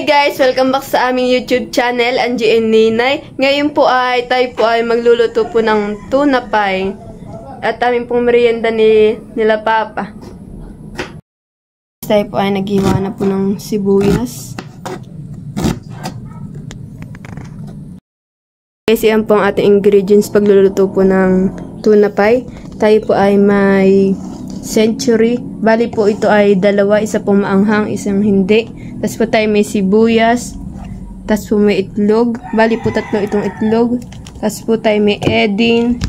Hi guys! Welcome back sa aming YouTube channel, Angie and Ninay. Ngayon po ay tayo po ay magluluto po ng tuna pie. At aming pong merienda nila Papa. Tayo po ay naghiwa na po ng sibuyas. Guys, yan po ang ating ingredients pagluluto po ng tuna pie. Tayo po ay may century. Bali po ito ay dalawa. Isa pong maanghang, isang hindi. Tapos po tayo may sibuyas. Tapos po may itlog. Bali po tatlo itong itlog. Tapos po tayo may edin.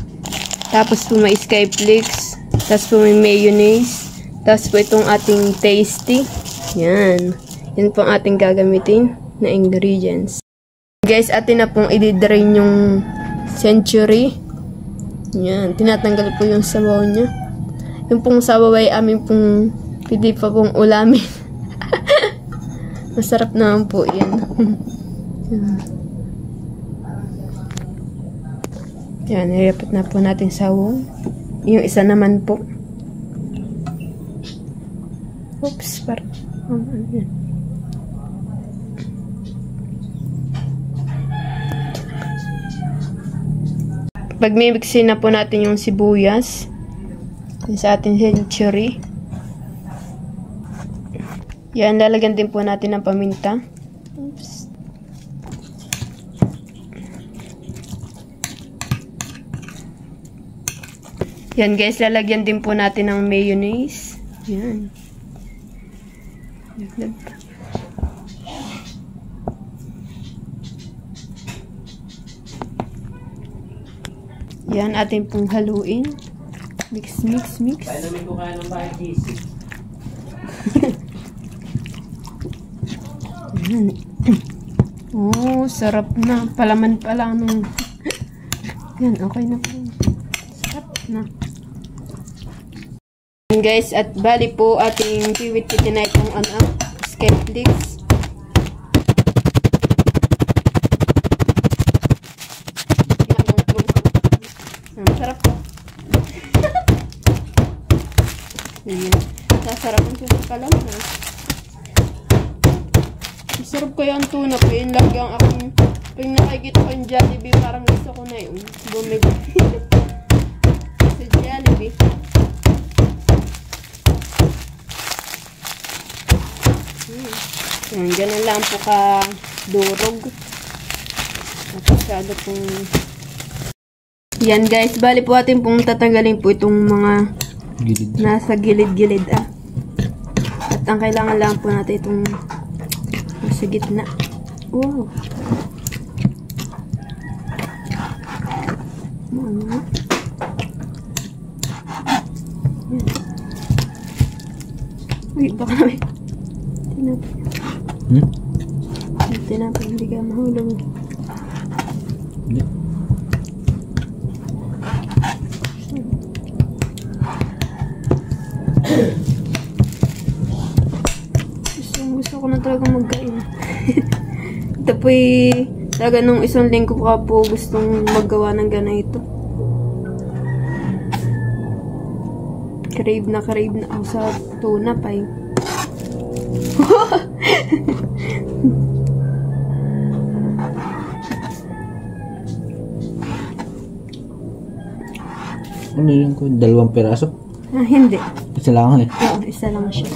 Tapos po may skyflakes. Tapos po may mayonnaise. Tapos po itong ating tasty. Yan. Yan po ang ating gagamitin na ingredients. Guys, atin na pong i-drain yung century. Yan. Tinatanggal po yung sabaw niya. Yung pong sabaw ay amin pong pwede pa pong ulamin. Masarap naman po yan. Yan. Nirepot na po natin sabaw. Yung isa naman po. Oops. Parang. Yan. Pagmimixin na po natin yung sibuyas sa ating century. Yan, lalagyan din po natin ng paminta. Oops. Yan guys, lalagyan din po natin ng mayonnaise. Yan. Yan, atin pong haluin. Mix, mix, mix. Painumin ko kaya ng bahay cheesy. Oh, sarap na. Palaman pa lang nung... Yan, okay na po. Sarap na. Yan guys, at bali po ating piwit-pitin na itong skyflakes. Sarap po. Sasarap ang susi ka lang. Masarap kaya ang tuna po. Yun lagi ang aking pag nakikita ko yung Jollibee, parang gusto ko na yun. Bumili. Sa Jollibee. Yan, ganun lang po ka durog. At masyado pong... Yan guys, bali po atin pong tatanggalin po itong mga gilid. Nasa gilid-gilid At ang kailangan lang po natin itong nasa gitna. Wow. Uy, baka namin. Tinapay. Tinapay, hindi ka mahulog. Hindi. Gusto ko na talaga magkain. Ito po'y talaga nung isang linggo ka po gustong maggawa ng ganito. Crave na ako sa tuna pie. Ano yun ko? 2 piraso? Hindi. Isa lang eh. Oo, isa lang siya.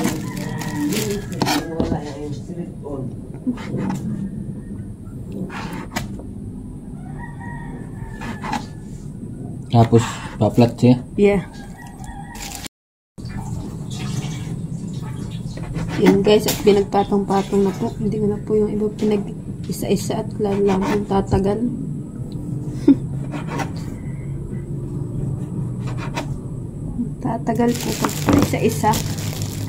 Tapos, pa-flat siya? Yeah. Yan guys, at pinagpatong-patong na po. Hindi ko na po yung iba pinag-isa-isa at lalo lang yung tatagal. Tatagal po pag isa-isa.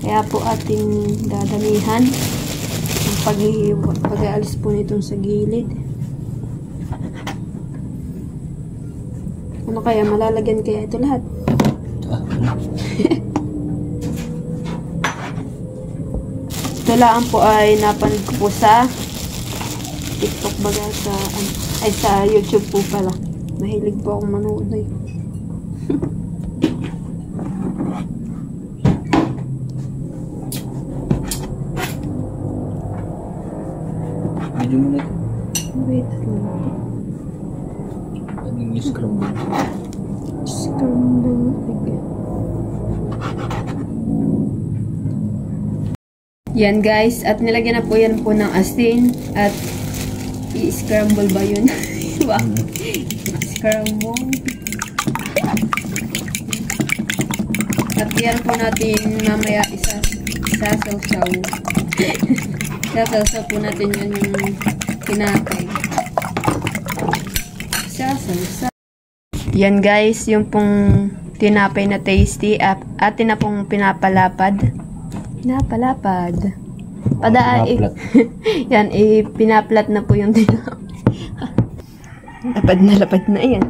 Kaya po ating dadamihan ang pag-aalis po nitong sa gilid. Ano kaya? Malalagyan kaya ito lahat? Ito lang po ay napanood ko po sa TikTok baga sa YouTube po pala. Mahilig po akong manood eh. Video mo na ito. Wait lang. Anong scramble? Scramble egg. Yan guys, at nilagyan na po yan po ng asin at i-scramble ba yun? Wow. Scramble. At yan po natin mamaya isasawsaw. Isasawsaw po natin yan yung tinapay. Isasawsaw. Yan guys, yung pong tinapay na tasty at atin na pong pinapalapad. Pinapalapad. Pinaplat. Yan, pinaplat na po yung tinapay. Lapad na yan.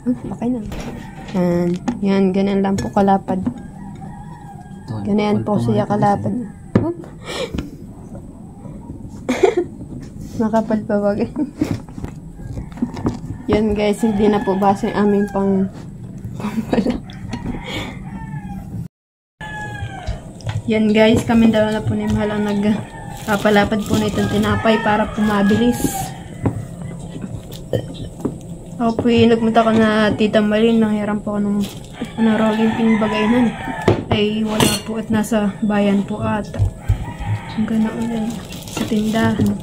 Okay na. Yan, ganyan lang po kalapad. Ganyan po siya kalapad. Makapal pa wag. Yan guys, hindi na po basa yung aming pampala. Yan guys, kami daw na po ni Mahal ang nagpapalapad po na itong tinapay para pumabilis. Ako po nagmunta ko na Tita Malin, nanghiram po ako ng rolling pin bagay na. Ay wala po at nasa bayan po ata. Ang ganoon yan, sa tindahan.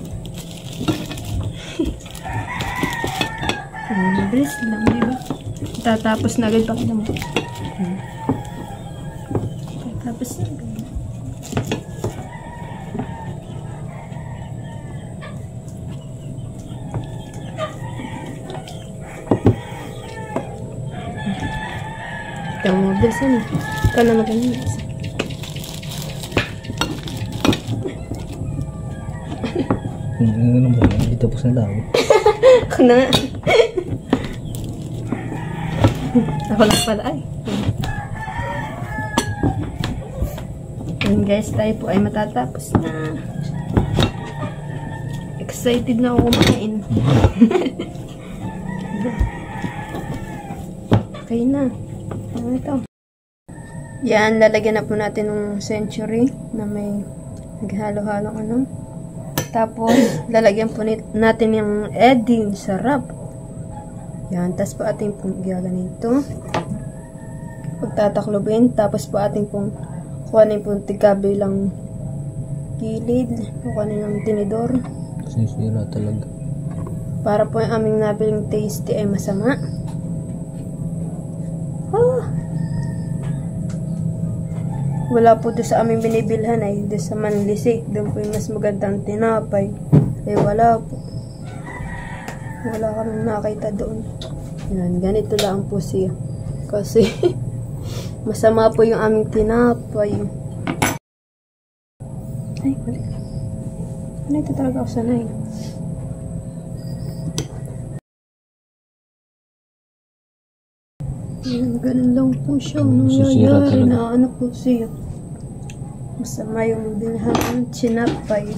Mabilis lang, diba? Tatapos na agad, pakita mo. Tatapos na agad. Ikaw mo, mabilis yan. Ikaw na magaling. Ano ba? Hindi tapos na daw. Ako na nga. Ako lang pala ay. And guys, tayo po ay matatapos na. Excited na ako kumain. Okay na. Ano ito? Yan, lalagyan na po natin ng century na may naghalo-halo ano. Tapos, lalagyan po natin yung egging. Sarap. Yan, tapos po ating pong gaganito. Pagtataklobin. Tapos po ating pong kuhanin pong tigkabilang gilid. Kuhanin ng tinidor. Sisira talaga. Para po yung aming nabiling tasty ay masama. Wala po doon sa aming binibilhan ay doon sa Manlisik. Doon po yung mas magandang tinapay. Eh wala po. Wala kaming nakita doon. Yan, ganito lang po siya. Kasi masama po yung aming tinapay. Ay, balik. Ano ito talaga ako sanay. Yan, ganun lang po siya. Nangyayari na ano po siya. Masama yung bilhan ng tinapay.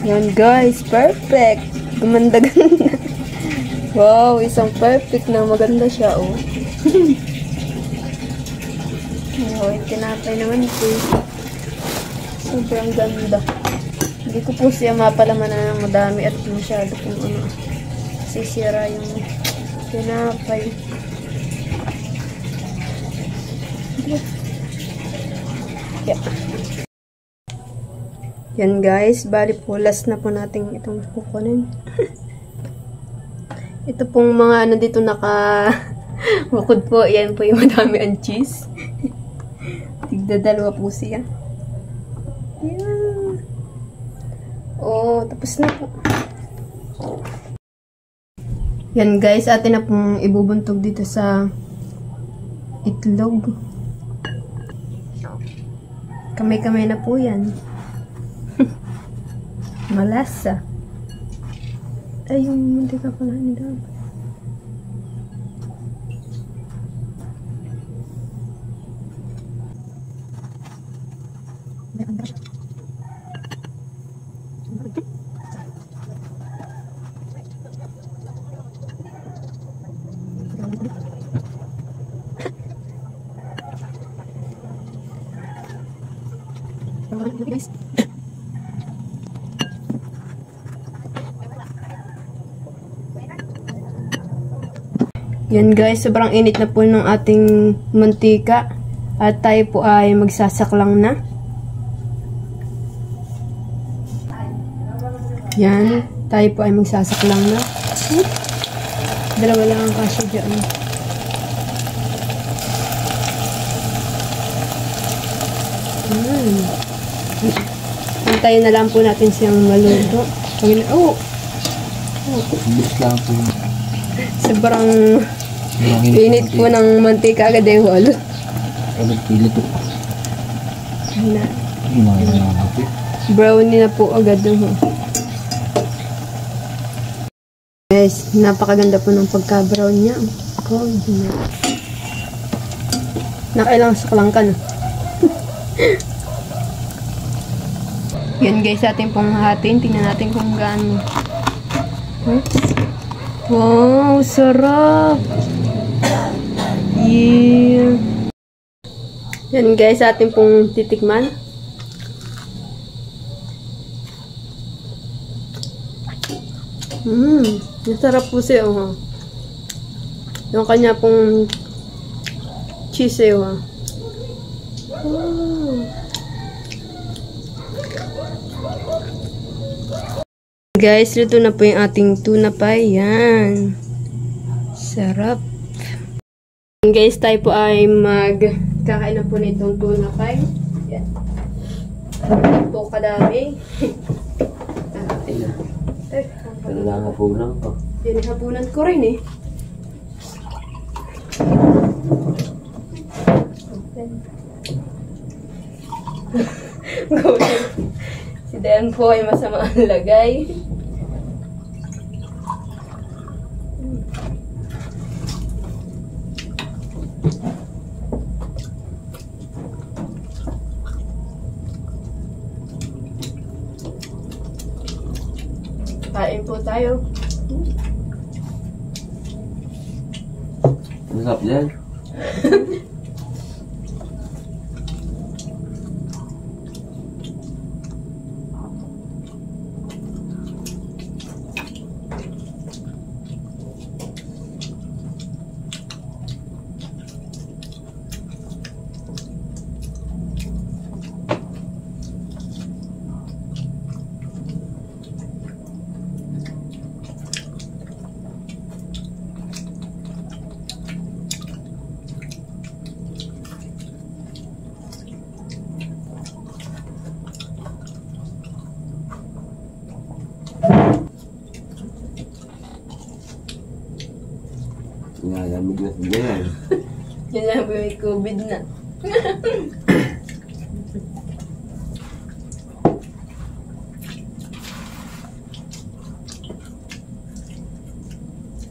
Yan guys, perfect. Gumanda-ganda. Wow, isang perfect na maganda siya oh. Wow, yung tinapay naman po. Sobrang ganda. Hindi ko po siya mapalaman na ng madami at masyado kung ano. Sisira yung tinapay. Yeah. Yan guys, bali po last na po natin itong kukunin. Ito pong mga ano dito naka bukod po, yan po yung madami ang cheese. Tigda-dalawa po siya. Yan. Oh, tapos na po. Yan guys, atin na pong ibubuntog dito sa itlog. Kamay-kamay na po yan. Malasa. Ay, yung hindi ka pala nila. Guys. Yan guys, sobrang init na po ng ating mantika. At tayo po ay magsasaklang na. Yan, tayo po ay magsasaklang na. Dalawa lang ang kasya dyan. Hintayin na lang po natin siyang maluto. Oh! Bilis lang po. Sobrang init po ng mantika agad eh, walo. Ulit pilit po. Brownie na po agad. Guys, napakaganda po ng pagka-brown niya. Nakailang saklang ka na. Yan guys, ating pong hahatin. Tingnan natin kung gaano. Wow, sarap! Yeah! Yan guys, ating pong titikman. Masarap po siya, oh. Yung kanya pong cheese, oh. Wow. Guys, luto na po yung ating tuna pie. Yan. Sarap. Guys, tayo po ay magkakain na po nitong tuna pie. Yan. Po kadami. Ano lang hapunan ko? Yan, hapunan ko rin eh. Si Dayan po ay masama ang lagay. Kain po tayo. Masarap yan. Nalamig na sila yan. Yan lang po may COVID na.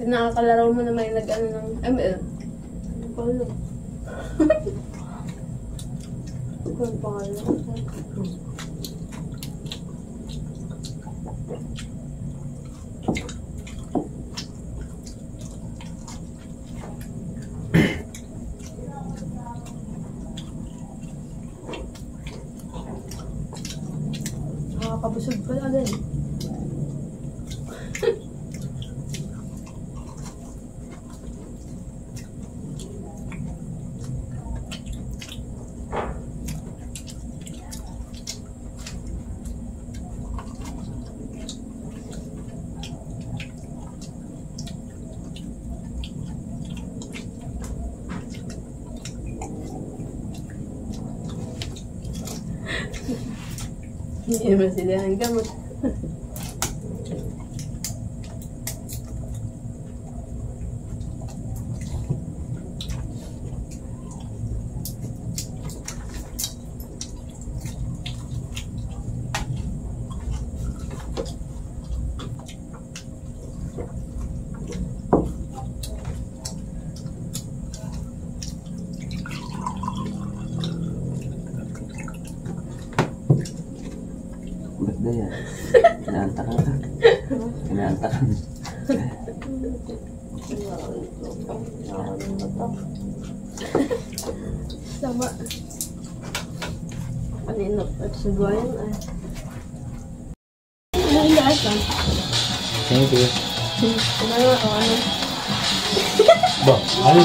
Nakakalaro mo na may nag-ano ng ML. Ano pa lang? Ano pa lang? Nakakabusog pala din. Hindi naman sila ng gamot. Ba't na yan? Inaantakan ka. Inaantakan. Sama. Kanino at sa buhayan ay. Ano yung lasa? Thank you. Ano? Ba, ano?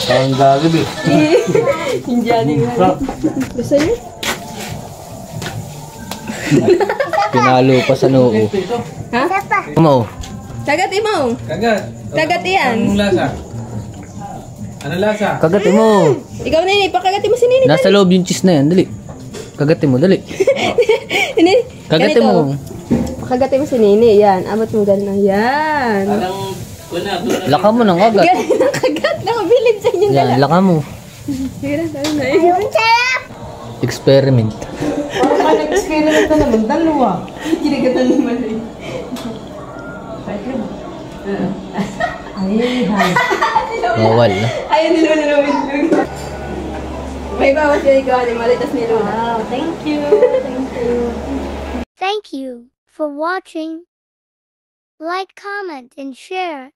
Parang gagawin. Yung Johnny nga. Gusto niyo? Pinalo pa sa noo. Ha? Mo. Kagat mo. Kagat. Kagat yan. Anong lasa? Ano lasa? Kagatin mo. Ikaw Nini, pakagatin mo si Nini. Nasa loob yung cheese na yan. Dali. Kagatin mo, dali. Nini, Kagatin ganito. mo. Pakagatin mo si Nini. Yan. Abot mo gano'n. Yan. Parang, Laka mo ng kagat. Ganun ang kagat. Nakabilib sa inyo Yan, laka mo. Sige na, sabi na. Experiment. Parang ka nag-experiment na naman, dalawa. Kinagatan ni Maloy. Ay, hay. Bawal na. Ayaw nilulunawin. May bawas yun ikaw ni Maloy, tas nilulunawin. Wow, thank you. Thank you. Thank you for watching. Like, comment, and share.